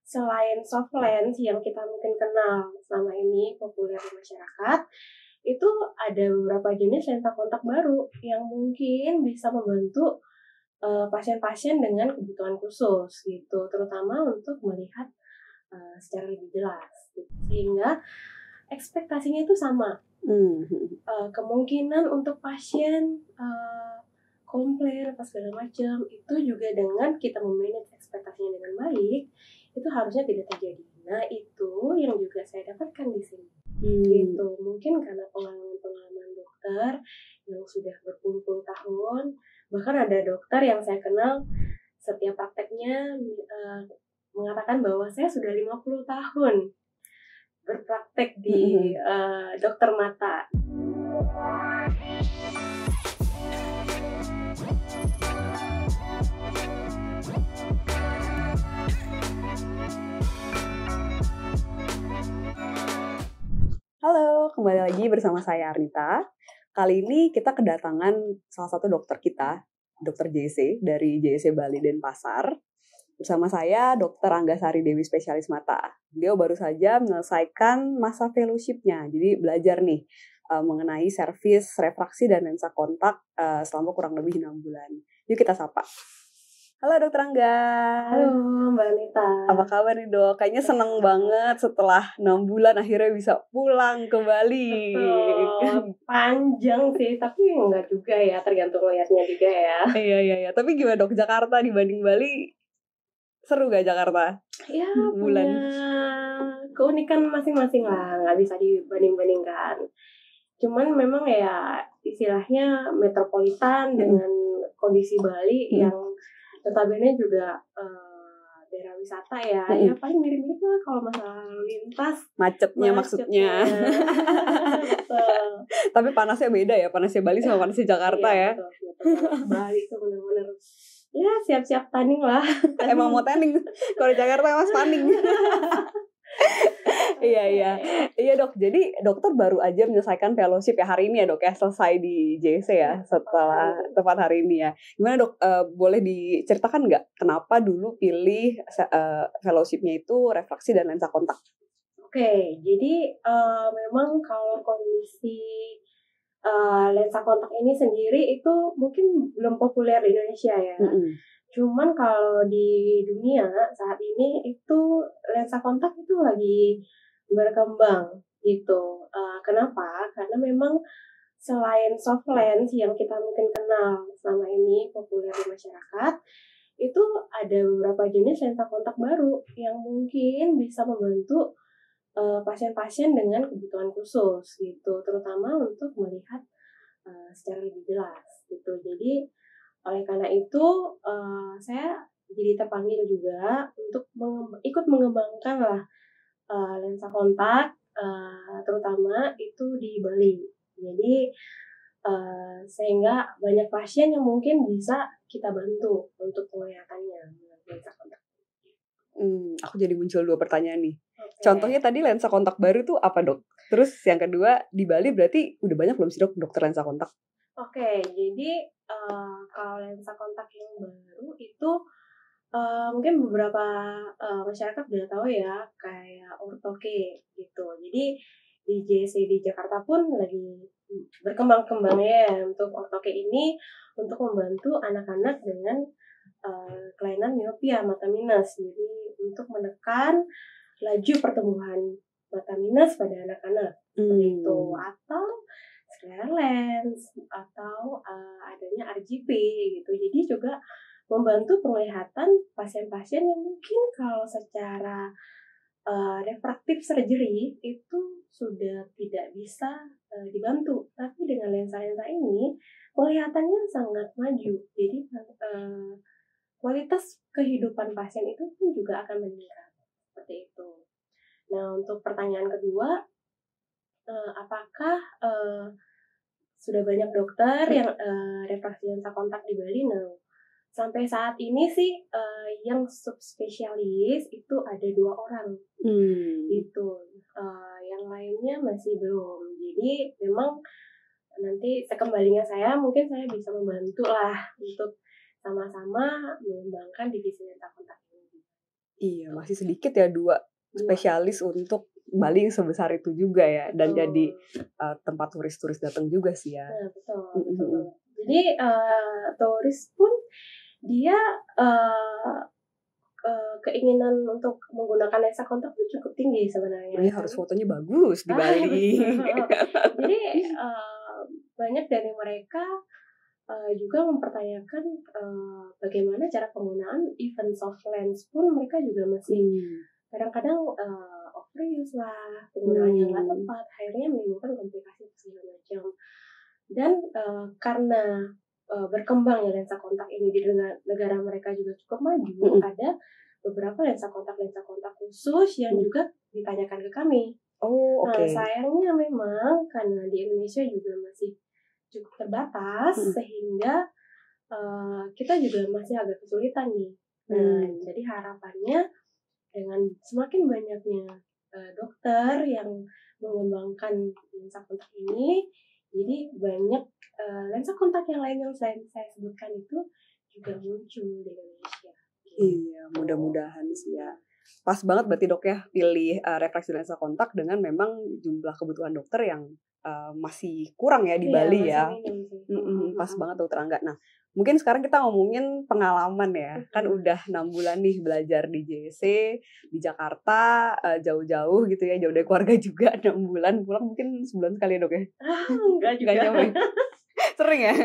selain soft lens yang kita mungkin kenal selama ini populer di masyarakat, itu ada beberapa jenis lensa kontak baru yang mungkin bisa membantu pasien-pasien dengan kebutuhan khusus gitu, terutama untuk melihat secara lebih jelas gitu. Sehingga ekspektasinya itu sama. Kemungkinan untuk pasien komplain apa segala macam itu juga dengan kita memanage ekspektasinya dengan baik, itu harusnya tidak terjadi. Nah, itu yang juga saya dapatkan di sini. Gitu. Mungkin karena pengalaman dokter yang sudah berpuluh-puluh tahun, bahkan ada dokter yang saya kenal setiap prakteknya mengatakan bahwa saya sudah 50 tahun berpraktek di dokter mata. Halo, kembali lagi bersama saya Arnita. Kali ini kita kedatangan salah satu dokter kita, Dr. JC dari JC Bali Denpasar. Bersama saya Dr. Anggasari Dewi Spesialis Mata. Beliau baru saja menyelesaikan masa fellowship-nya, jadi belajar nih mengenai servis refraksi dan lensa kontak selama kurang lebih 6 bulan. Yuk kita sapa. Halo Dokter Angga. Halo Mbak Anita. Apa kabar nih Dok? Kayaknya seneng banget setelah 6 bulan akhirnya bisa pulang ke Bali. Betul, panjang sih, tapi enggak juga ya, tergantung lihatnya juga ya. Iya. Tapi gimana Dok, Jakarta dibanding Bali? Seru gak Jakarta? Ya, bulan. Punya keunikan masing-masing lah, nggak bisa dibanding-bandingkan. Cuman memang ya istilahnya metropolitan dengan kondisi Bali yang notabene juga daerah wisata ya, ya paling mirip-mirip lah kalau masalah lintas. Macetnya maksudnya. Tapi panasnya beda ya, panasnya Bali sama panasnya Jakarta ya. Betul. Bali itu benar-benar ya siap-siap tanning lah. Emang mau tanning, kalau di Jakarta emang tanning. Iya Dok, jadi dokter baru aja menyelesaikan fellowship ya hari ini ya Dok ya, selesai di JC ya setelah tepat hari ini ya. Gimana Dok, boleh diceritakan nggak kenapa dulu pilih fellowshipnya itu refraksi dan lensa kontak? Oke, jadi memang kalau kondisi lensa kontak ini sendiri itu mungkin belum populer di Indonesia ya. Cuman kalau di dunia saat ini itu lensa kontak itu lagi berkembang gitu. Kenapa? Karena memang selain soft lens yang kita mungkin kenal selama ini populer di masyarakat, itu ada beberapa jenis lensa kontak baru yang mungkin bisa membantu pasien-pasien dengan kebutuhan khusus gitu, terutama untuk melihat secara lebih jelas gitu. Jadi oleh karena itu saya jadi terpanggil juga untuk ikut mengembangkan lah lensa kontak, terutama itu di Bali. Jadi sehingga banyak pasien yang mungkin bisa kita bantu untuk penglihatannya dengan lensa kontak. Aku jadi muncul 2 pertanyaan nih. Contohnya tadi lensa kontak baru tuh apa Dok? Terus yang kedua di Bali berarti udah banyak belum sih Dok dokter lensa kontak? Oke, jadi kalau lensa kontak yang baru itu mungkin beberapa masyarakat udah tahu ya, kayak Ortoke gitu. Jadi di JC di Jakarta pun lagi berkembang-kembangnya untuk Ortoke ini untuk membantu anak-anak dengan kelainan miopia mata minus. Jadi untuk menekan laju pertumbuhan mata minus pada anak-anak seperti itu, atau scleral lens, atau adanya RGP gitu. Jadi juga membantu penglihatan pasien-pasien yang mungkin kalau secara refraktif surgery itu sudah tidak bisa dibantu, tapi dengan lensa-lensa ini penglihatannya sangat maju. Jadi kualitas kehidupan pasien itu pun juga akan meningkat seperti itu. Nah, untuk pertanyaan kedua, apakah sudah banyak dokter yang refraksi lensa kontak di Bali? Nah, sampai saat ini sih yang subspesialis itu ada 2 orang gitu. Yang lainnya masih belum. Jadi memang nanti sekembalinya saya mungkin saya bisa membantu lah untuk sama-sama mengembangkan divisi lensa kontak ini. Iya, masih sedikit ya 2 spesialis untuk Bali yang sebesar itu juga ya, dan jadi tempat turis-turis datang juga sih ya. Nah, betul. Jadi turis pun dia keinginan untuk menggunakan lensa kontak itu cukup tinggi sebenarnya. Ini harus fotonya bagus di Bali. Jadi banyak dari mereka juga mempertanyakan bagaimana cara penggunaan even soft lens pun mereka juga masih kadang-kadang overuse lah, penggunaan yang nggak tepat, akhirnya menimbulkan komplikasi segala macam. Dan karena berkembang ya lensa kontak ini di negara mereka juga cukup maju, ada beberapa lensa kontak khusus yang juga ditanyakan ke kami. Nah, sayangnya memang karena di Indonesia juga masih cukup terbatas, sehingga kita juga masih agak kesulitan nih. Nah, jadi harapannya dengan semakin banyaknya dokter yang mengembangkan lensa kontak ini, jadi banyak lensa kontak yang lain yang saya sebutkan itu juga muncul di Indonesia. Iya, mudah-mudahan sih ya. Pas banget berarti dok ya pilih refraksi lensa kontak dengan memang jumlah kebutuhan dokter yang masih kurang ya di Bali ya. Pas banget dokter Angga. Nah, mungkin sekarang kita ngomongin pengalaman ya. Kan udah 6 bulan nih belajar di JSC, di Jakarta, jauh-jauh gitu ya, jauh dari keluarga juga 6 bulan. Pulang mungkin sebulan sekali ya dok ya? Enggak juga. Enggak nyampe. Sering ya?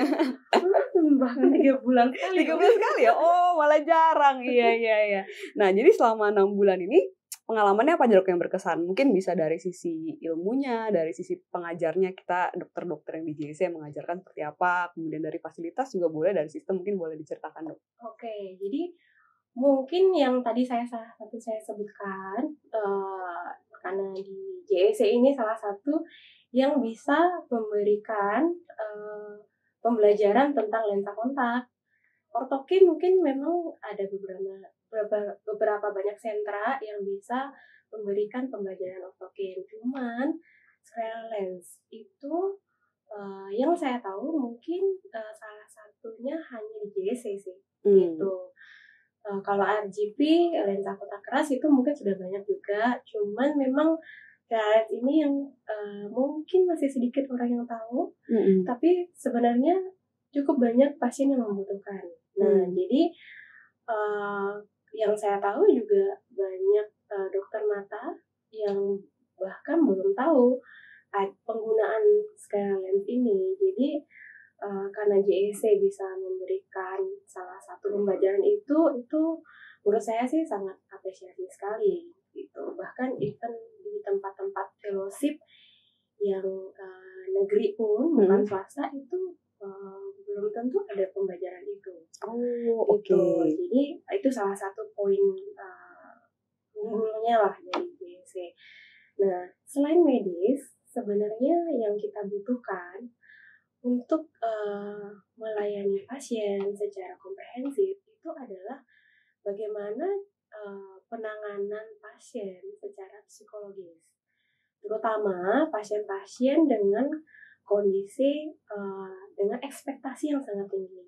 Bahkan 3 bulan sekali. 3 bulan sekali ya? Oh, malah jarang. Iya. Nah, jadi selama 6 bulan ini pengalamannya apa aja dok yang berkesan? Mungkin bisa dari sisi ilmunya, dari sisi pengajarnya, kita dokter-dokter yang di JSC yang mengajarkan seperti apa, kemudian dari fasilitas juga boleh, dari sistem mungkin boleh diceritakan dok. Oke, jadi mungkin yang tadi saya sebutkan, karena di JSC ini salah satu yang bisa memberikan pembelajaran tentang lensa kontak. Ortokin mungkin memang ada beberapa banyak sentra yang bisa memberikan pembelajaran ortokin. Cuman square lens itu yang saya tahu mungkin salah satunya hanya di JSC sih. Gitu. Kalau RGP lensa kontak keras itu mungkin sudah banyak juga. Cuman memang lens ini yang mungkin masih sedikit orang yang tahu, tapi sebenarnya cukup banyak pasien yang membutuhkan. Nah, jadi yang saya tahu juga banyak dokter mata yang bahkan belum tahu penggunaan square lens ini. Jadi karena JSC bisa memberikan salah satu pembelajaran itu menurut saya sih sangat apresiasi sekali gitu. Bahkan even di tempat-tempat fellowship yang negeri pun bukan swasta itu belum tentu ada pembelajaran itu. Oke. Jadi itu salah satu poin unggulnya lah dari JSC. Nah, selain medis, sebenarnya yang kita butuhkan untuk melayani pasien secara komprehensif itu adalah bagaimana penanganan pasien secara psikologis, terutama pasien-pasien dengan kondisi dengan ekspektasi yang sangat tinggi.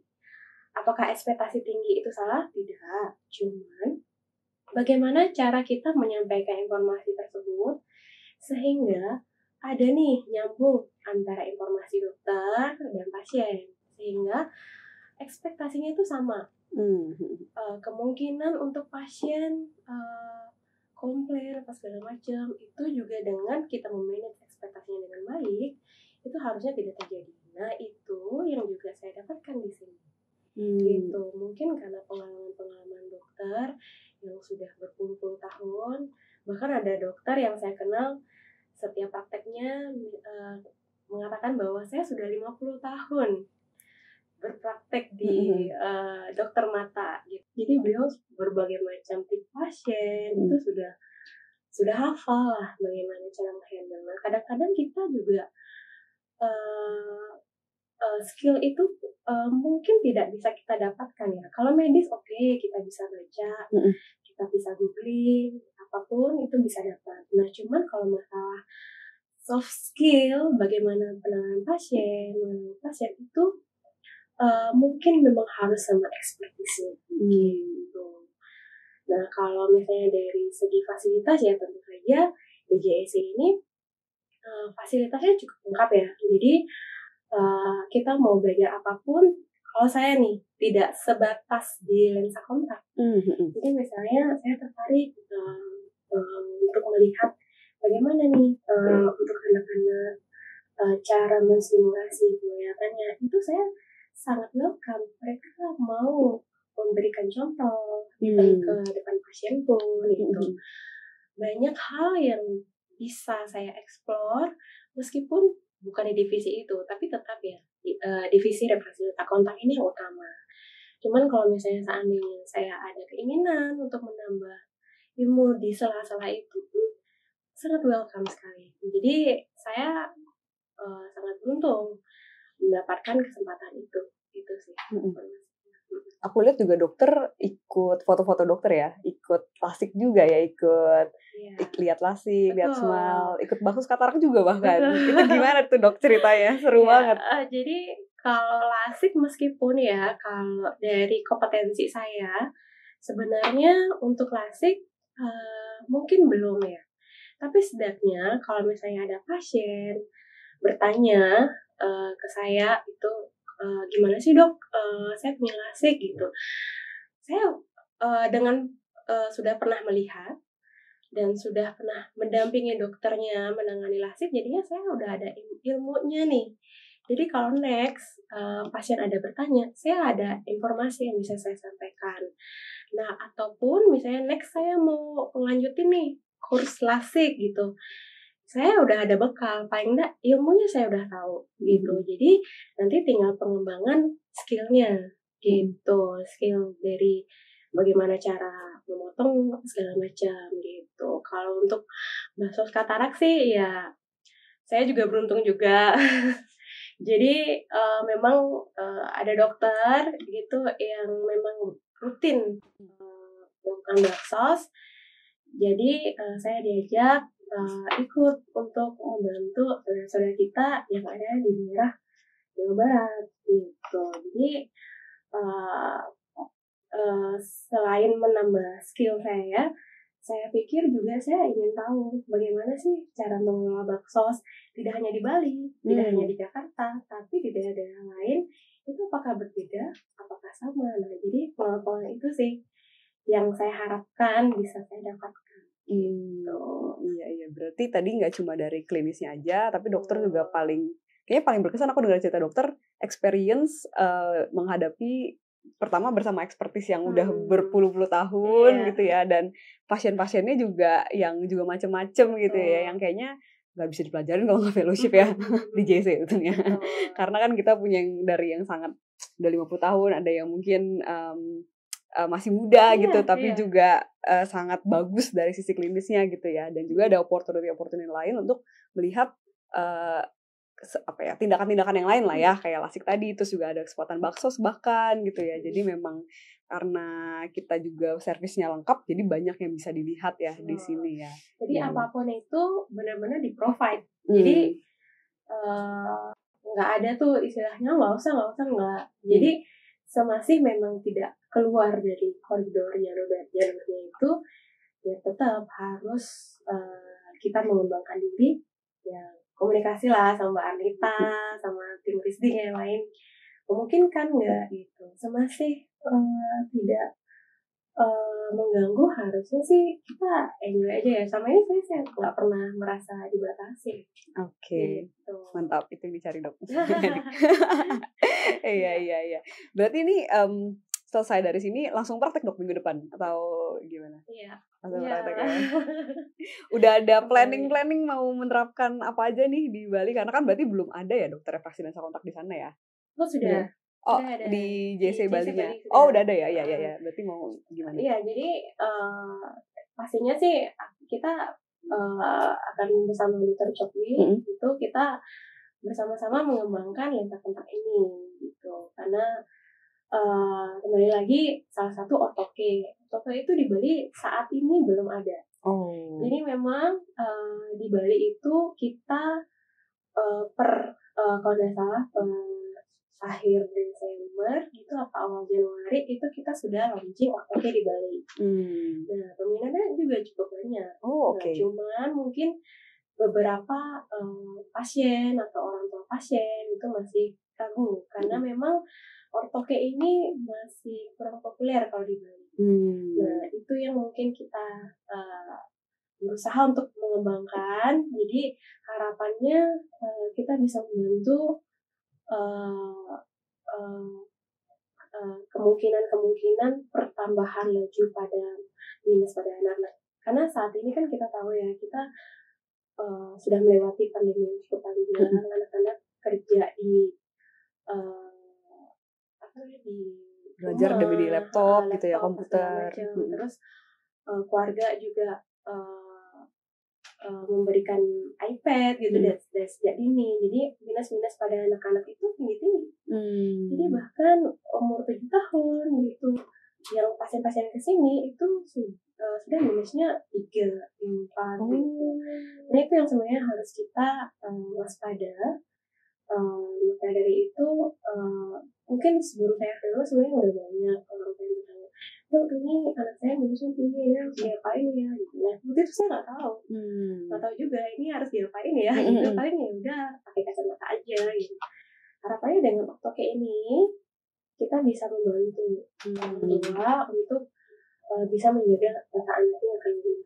Apakah ekspektasi tinggi itu salah? Tidak. Cuman bagaimana cara kita menyampaikan informasi tersebut sehingga ada nih nyambung antara informasi dokter dan pasien, sehingga ekspektasinya itu sama. Kemungkinan untuk pasien komplain apa segala macam itu juga dengan kita memanage ekspektasinya dengan baik, itu harusnya tidak terjadi. Nah, itu yang juga saya dapatkan di sini. Gitu. Mungkin karena pengalaman dokter yang sudah berpuluh-puluh tahun, bahkan ada dokter yang saya kenal setiap prakteknya mengatakan bahwa saya sudah 50 tahun berpraktek di dokter mata gitu. Jadi beliau berbagai macam tipe pasien itu sudah hafal lah bagaimana cara menghandle. Nah, kadang-kadang kita juga skill itu mungkin tidak bisa kita dapatkan ya. Kalau medis oke, kita bisa baca, kita bisa googling, apapun itu bisa dapat. Nah, cuman kalau masalah soft skill, bagaimana penanganan pasien itu mungkin memang harus sama ekspertisnya gitu. Nah, kalau misalnya dari segi fasilitas ya tentu saja di JSC ini fasilitasnya cukup lengkap ya. Jadi kita mau belajar apapun, kalau saya nih tidak sebatas di lensa kontak. Jadi misalnya saya tertarik untuk melihat bagaimana nih untuk anak-anak cara menstimulasi penglihatannya, itu saya sangat welcome. Mereka mau memberikan contoh even ke depan pasien pun gitu. Banyak hal yang bisa saya explore meskipun bukan di divisi itu, tapi tetap ya divisi refraksi letak kontak ini yang utama. Cuman kalau misalnya seandainya saya ada keinginan untuk menambah ilmu di sela-sela itu, sangat welcome sekali. Jadi saya sangat beruntung mendapatkan kesempatan itu, gitu sih. Aku lihat juga dokter ikut foto-foto dokter ya, ikut lasik juga ya, ikut lihat lasik, lihat smile, ikut baksus katarak juga bahkan. Itu gimana tuh dok ceritanya? Seru banget. Jadi kalau lasik meskipun ya kalau dari kompetensi saya sebenarnya untuk lasik mungkin belum ya. Tapi setidaknya kalau misalnya ada pasien bertanya ke saya itu gimana sih dok, saya punya lasik gitu. Saya dengan sudah pernah melihat dan sudah pernah mendampingi dokternya menangani lasik, jadinya saya udah ada ilmunya nih. Jadi kalau next pasien ada bertanya, saya ada informasi yang bisa saya sampaikan. Nah, ataupun misalnya next saya mau lanjutin nih kurs lasik gitu, saya udah ada bekal, paling enggak ilmunya saya udah tahu gitu. Jadi nanti tinggal pengembangan skillnya gitu, skill dari bagaimana cara memotong segala macam gitu. Kalau untuk baksos katarak sih ya saya juga beruntung juga. Jadi memang ada dokter gitu yang memang rutin melakukan baksos. Jadi saya diajak ikut untuk membantu saudara-saudara kita yang ada di daerah Jawa Barat gitu. Jadi selain menambah skill saya pikir juga saya ingin tahu bagaimana sih cara mengelola baksos tidak hanya di Bali, tidak hanya di Jakarta, tapi di daerah-daerah lain itu apakah berbeda, apakah sama. Nah, jadi pengalaman itu sih yang saya harapkan bisa saya dapatkan. Iya. Berarti tadi nggak cuma dari klinisnya aja, tapi dokter juga kayaknya paling berkesan aku dengar cerita dokter experience menghadapi pertama bersama expertise yang udah berpuluh-puluh tahun gitu ya, dan pasien-pasiennya juga yang juga macem-macem gitu ya, yang kayaknya nggak bisa dipelajarin kalau nggak fellowship ya di JC itu ya. Karena kan kita punya yang dari yang sangat udah 50 tahun, ada yang mungkin masih muda gitu, tapi juga sangat bagus dari sisi klinisnya gitu ya, dan juga ada opportunity lain untuk melihat tindakan-tindakan yang lain lah ya, kayak lasik tadi, terus juga ada kesempatan baksos bahkan gitu ya. Jadi memang karena kita juga servisnya lengkap, jadi banyak yang bisa dilihat ya di sini ya. Jadi apapun itu benar-benar di provide. Jadi nggak ada tuh istilahnya nggak usah nggak. Jadi semasih memang tidak keluar dari koridor jalurnya itu, ya tetap harus kita mengembangkan diri, ya komunikasi lah sama Mbak Arnita, sama tim Risding yang lain, memungkinkan nggak gitu. Semasih tidak mengganggu, harusnya sih kita enjoy aja ya. Sama ini saya nggak pernah merasa dibatasi. Oke. Gitu. Mantap, itu yang dicari dok. Iya. Berarti ini selesai dari sini langsung praktek dok minggu depan atau gimana? Iya. Langsung praktek ya. Udah ada planning mau menerapkan apa aja nih di Bali, karena kan berarti belum ada ya dokter refraksi lensa kontak di sana ya? Oh sudah. Oh, di JC Bali-nya. Oh, udah ada ya. Ya. Berarti mau gimana? Iya, jadi pastinya sih kita akan bersama Dr. Chokwi itu kita bersama-sama mengembangkan lensa kontak ini gitu. Karena kembali lagi salah satu ortoke. Ortoke itu di Bali saat ini belum ada. Jadi memang di Bali itu kita kalau tidak salah akhir Desember gitu atau awal Januari itu kita sudah launching ortoke di Bali. Nah, peminatnya juga cukup banyak. Nah, cuman mungkin beberapa pasien atau orang tua pasien itu masih ragu karena memang ortoke ini masih kurang populer kalau di Bali. Nah, itu yang mungkin kita berusaha untuk mengembangkan. Jadi harapannya kita bisa membantu kemungkinan pertambahan laju pada minus pada anak-anak. Karena saat ini kan kita tahu ya, kita sudah melewati pandemi yang cukup panjang. Anak-anak kerja di belajar rumah, di laptop gitu ya, komputer. Terus keluarga juga memberikan iPad gitu dari sejak dini. Jadi minus pada anak-anak itu tinggi-tinggi. Jadi bahkan umur 7 tahun gitu, yang pasien-pasien kesini itu sudah minusnya 3, 4 gitu. Nah itu yang sebenarnya harus kita waspada. Maka dari itu mungkin sebelum saya dulu sebenarnya udah banyak orang yang bertanya, ini anak saya minusnya tinggi ya, harus diapain ya gitu. Nah waktu itu saya nggak tahu juga ini harus diapain ya gitu. Paling ya udah pakai kacamata aja gitu. Harapannya dengan ortoke ini kita bisa membantu orang tua untuk bisa menjaga mata anaknya akan lebih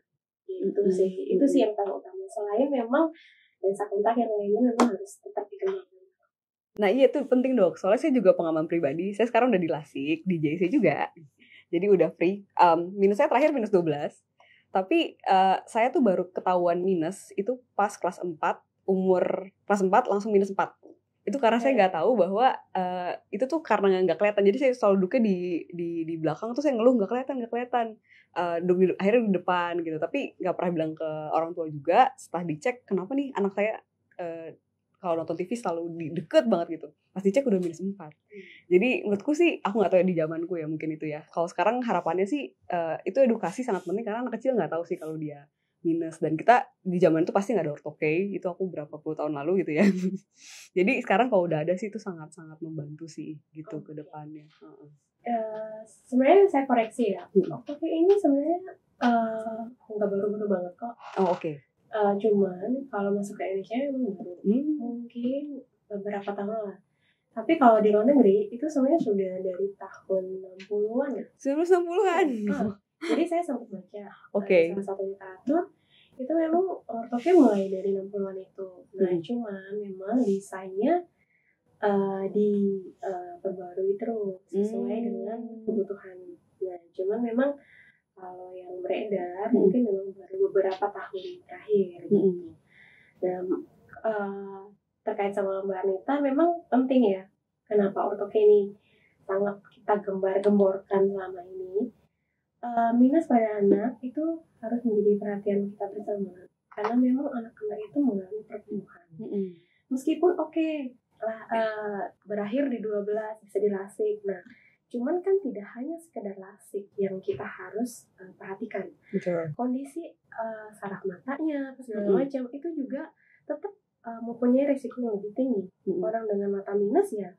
itu sih yang paling utama. Selain memang lensa kontak yang lainnya memang harus tetap dikembangkan. Nah iya itu penting dok, soalnya saya juga pengalaman pribadi, saya sekarang udah di LASIK, di JC juga, jadi udah free. Minus saya terakhir minus 12, tapi saya tuh baru ketahuan minus itu pas kelas 4, umur kelas 4 langsung minus 4. Itu karena saya nggak tahu bahwa itu tuh karena nggak kelihatan, jadi saya selalu duduknya di belakang tuh saya ngeluh nggak kelihatan. Akhirnya di depan gitu, tapi nggak pernah bilang ke orang tua juga. Setelah dicek kenapa nih anak saya kalau nonton TV selalu deket banget gitu, pas dicek udah minus 4. Jadi menurutku sih, aku nggak tahu ya di zamanku ya mungkin itu ya. Kalau sekarang harapannya sih itu edukasi sangat penting karena anak kecil nggak tahu sih kalau dia minus, dan kita di zaman itu pasti nggak ada ortoke, itu aku berapa puluh tahun lalu gitu ya. Jadi sekarang kalau udah ada sih itu sangat-sangat membantu sih gitu ke depannya. Sebenarnya saya koreksi ya, ortoke ini sebenarnya nggak baru-baru banget kok. Cuman kalau masuk ke Indonesia memang baru, mungkin beberapa tahun lah. Tapi kalau di luar negeri itu sebenarnya sudah dari tahun 60-an ya. 60-an. Jadi saya sempat baca salah satu literatur itu memang ortoke mulai dari 60-an itu. Nah, cuman memang desainnya diperbarui terus sesuai dengan kebutuhan. Nah, cuman memang kalau yang beredar mungkin memang baru beberapa tahun terakhir gitu. Dan terkait sama Mbak Anita memang penting ya, kenapa ortoke ini sangat kita gembar-gemborkan selama ini. Minus pada anak itu harus menjadi perhatian kita bersama, karena memang anak-anak itu mengalami pertumbuhan. Meskipun berakhir di 12 bisa dilasik. Nah, cuman kan tidak hanya sekedar lasik yang kita harus perhatikan. Kondisi saraf matanya, segala macam itu juga tetap mempunyai risiko yang lebih tinggi. Orang dengan mata minus ya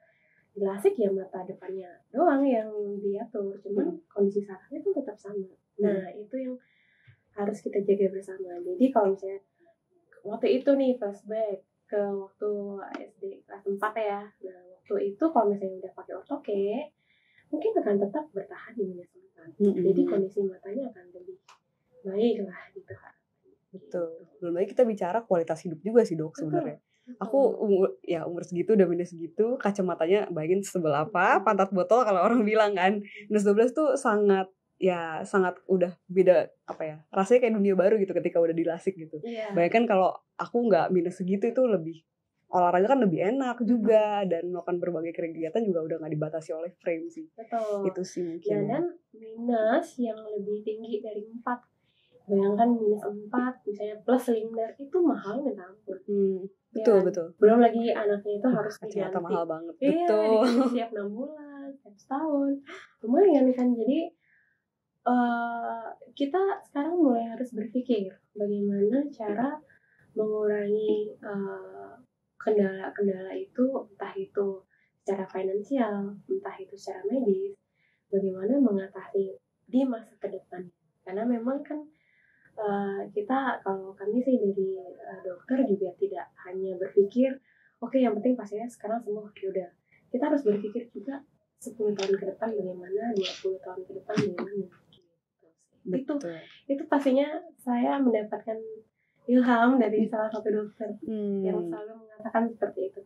dilasik ya mata depannya doang yang diatur, cuman kondisi sarafnya itu tetap sama. Nah itu yang harus kita jaga bersama. Jadi kalau misalnya waktu itu nih flashback ke waktu SD kelas 4 ya, nah waktu itu kalau misalnya udah pakai ortoke mungkin akan tetap bertahan di minus 4. Jadi kondisi matanya akan lebih baik lah gitu kan. Betul. Belum lagi kita bicara kualitas hidup juga sih dok sebenarnya. Aku umur segitu udah minus segitu, kacamatanya bayangin sebel apa, pantat botol kalau orang bilang kan. Minus 12 tuh sangat udah beda apa ya, rasanya kayak dunia baru gitu ketika udah dilasik gitu. Bayangkan kalau aku nggak minus segitu itu lebih olahraga kan lebih enak juga, dan melakukan berbagai kegiatan juga udah nggak dibatasi oleh frame sih. Betul. Itu sih mungkin. Dan minus yang lebih tinggi dari 4. Bayangkan minus 4 misalnya plus silinder itu mahal minta ampun. Betul. Belum lagi anaknya itu harus diganti. Mahal banget. Betul. Setiap 6 bulan, setiap setahun. Lumayan kan. Jadi kita sekarang mulai harus berpikir bagaimana cara mengurangi kendala-kendala itu, entah itu secara finansial, entah itu secara medis, bagaimana mengatasi di masa ke depan. Karena memang kan kita, kalau kami sih dari dokter juga tidak hanya berpikir oke, yang penting pasiennya sekarang sembuh, udah. Kita harus berpikir juga 10 tahun ke depan bagaimana, 20 tahun ke depan bagaimana. Gitu. Itu pastinya saya mendapatkan ilham dari salah satu dokter yang selalu mengatakan seperti itu.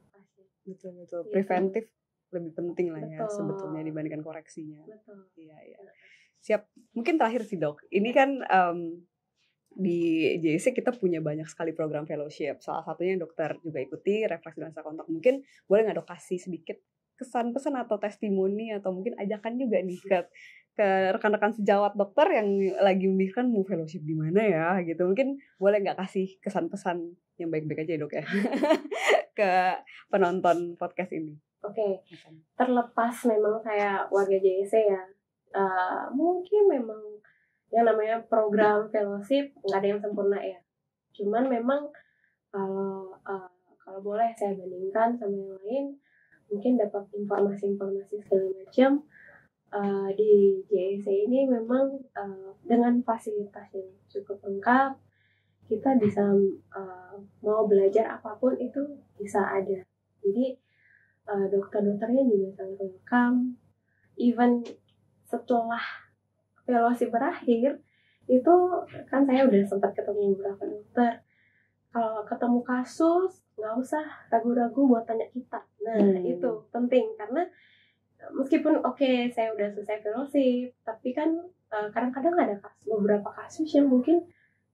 Betul. Preventif lebih penting lah ya sebetulnya dibandingkan koreksinya. Betul. Iya. Siap. Mungkin terakhir sih dok. Ini kan di JSC kita punya banyak sekali program fellowship. Salah satunya dokter juga ikuti refraksi lensa kontak. Mungkin boleh nggak dok kasih sedikit kesan-pesan atau testimoni atau mungkin ajakan juga nih ke rekan-rekan sejawat dokter yang lagi memikirkan mau fellowship di mana ya gitu. Mungkin boleh nggak kasih kesan-pesan yang baik-baik aja dok ya ke penonton podcast ini. Oke. Terlepas memang saya warga JSC ya, mungkin memang yang namanya program fellowship nggak ada yang sempurna ya. Cuman memang kalau boleh saya bandingkan sama yang lain, mungkin dapat informasi segala macam di JSC ini memang dengan fasilitas yang cukup lengkap, kita bisa mau belajar apapun itu bisa ada. Jadi dokter-dokternya juga sangat welcome. Even setelah fellowship berakhir, itu kan saya udah sempat ketemu beberapa dokter. Kalau ketemu kasus, nggak usah ragu-ragu buat tanya kita. Nah, itu penting karena meskipun saya udah selesai fellowship, tapi kan kadang-kadang ada beberapa kasus yang mungkin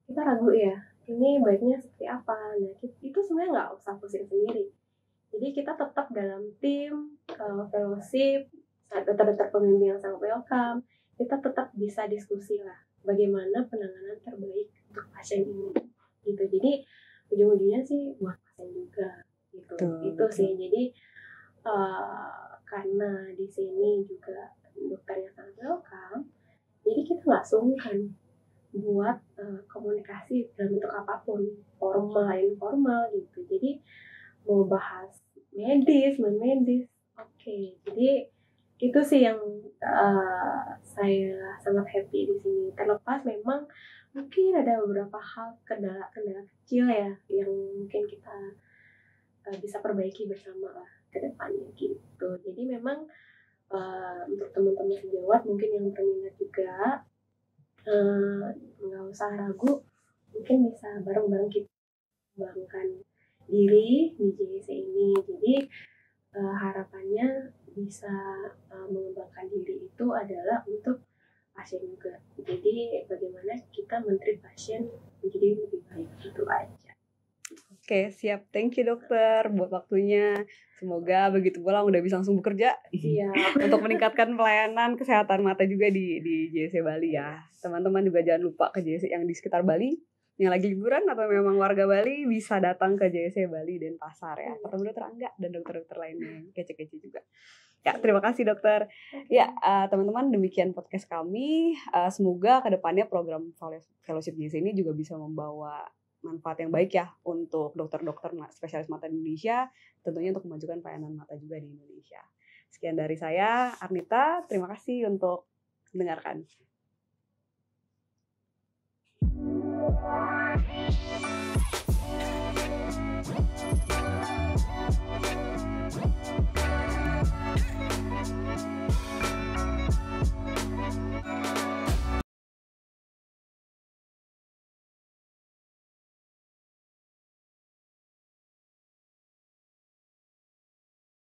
kita ragu ya, ini baiknya seperti apa. Nah, itu sebenarnya nggak usah pusing sendiri. Jadi kita tetap dalam tim fellowship, dokter-dokter pembimbing yang sangat welcome. Kita tetap bisa diskusi lah bagaimana penanganan terbaik untuk pasien ini gitu. Jadi ujung-ujungnya sih buat pasien juga gitu. Itu sih. Jadi karena di sini juga dokternya sangat welcome, jadi kita nggak sungkan buat komunikasi dalam bentuk apapun, formal, informal gitu. Jadi mau bahas medis, non-medis, oke. Jadi itu sih yang saya sangat happy di sini. Terlepas memang mungkin ada beberapa hal kendala kecil ya yang mungkin kita bisa perbaiki bersama lah ke depannya gitu. Jadi memang untuk teman-teman sejawat mungkin yang berminat juga nggak usah ragu, mungkin bisa bareng-bareng kita mengembangkan diri di JSC ini. Jadi harapannya bisa mengembangkan diri itu adalah untuk pasien juga. Jadi bagaimana kita men-treat pasien menjadi lebih baik, itu aja. Oke, siap. Thank you dokter buat waktunya. Semoga begitu pulang udah bisa langsung bekerja. Iya. Untuk meningkatkan pelayanan kesehatan mata juga di JSC Bali ya. Teman-teman juga jangan lupa ke JSC yang di sekitar Bali, yang lagi liburan atau memang warga Bali bisa datang ke JSC Bali dan Pasar ya. Ketemu dokter Angga dan dokter-dokter lainnya kece-kece juga. Ya, terima kasih dokter. Ya, teman-teman demikian podcast kami. Semoga kedepannya program fellowship JSC ini juga bisa membawa manfaat yang baik ya untuk dokter-dokter spesialis mata di Indonesia, tentunya untuk memajukan pelayanan mata juga di Indonesia. Sekian dari saya, Arnita. Terima kasih untuk mendengarkan.